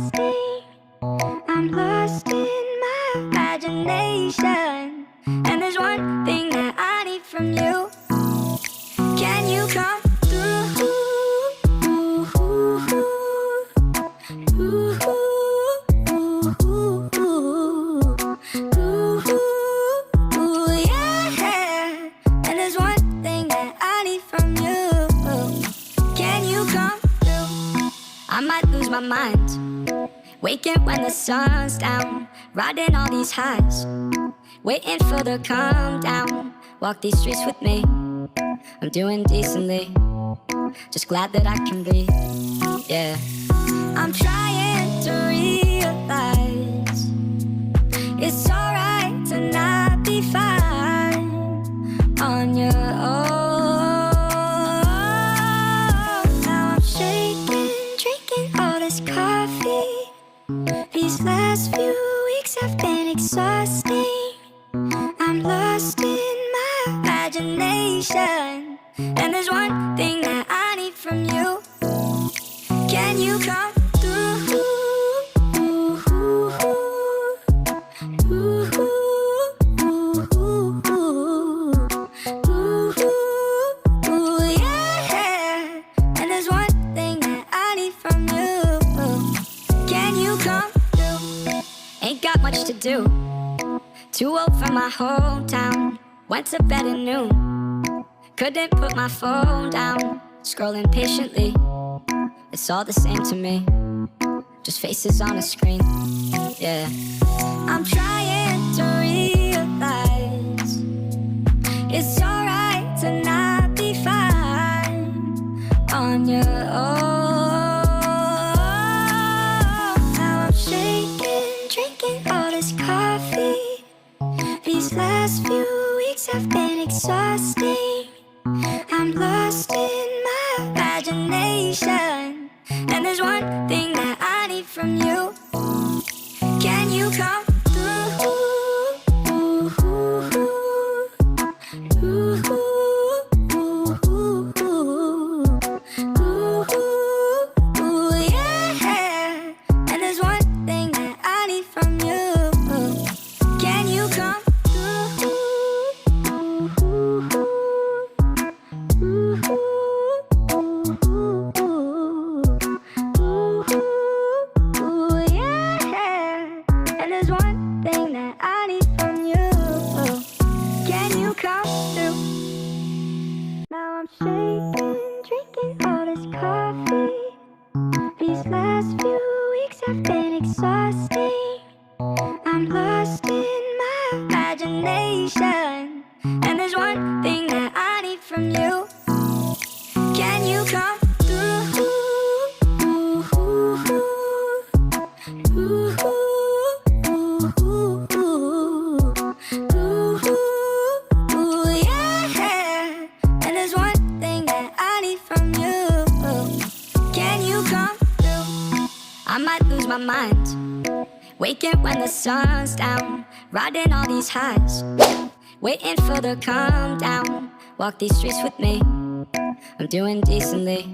exhausting. I'm lost in my imagination, and there's one thing that I need from you. Can you come through? Yeah. And there's one thing that I need from you. Can you come through? I might lose my mind, waking when the sun's down, riding all these highs, waiting for the calm down. Walk these streets with me, I'm doing decently, just glad that I can breathe, yeah. I'm trying to realize it's alright to not be fine on your own. Now I'm shaking, drinking all this coffee. These last few weeks have been exhausting. I'm lost in my imagination, and there's one thing that I need from you. Can you come through? Yeah. And there's one thing that I need from you. Can you come through? Ain't got much to do, too old for my hometown. Went to bed at noon, couldn't put my phone down. Scrolling patiently, it's all the same to me, just faces on a screen, yeah. I'm trying to realize it's alright to not be fine on your own. Now I'm shaking, drinking all this coffee. These last few weeks have been exhausting. I'm lost in my imagination, and there's one thing that I need from you. Can you come through? Yeah. And there's one thing that I need from you. Can you come through? Yeah. And there's one thing that I need from you. Can you come through? Now I'm shaking, drinking all this coffee. These last few weeks have been exhausting. I'm lost in my imagination, and there's one thing that I need from you. Can you come through? Yeah. And there's one thing that I need from you. Can you come through? I might lose my mind, waking when the sun's down, riding all these highs, waiting for the calm down. Walk these streets with me, I'm doing decently,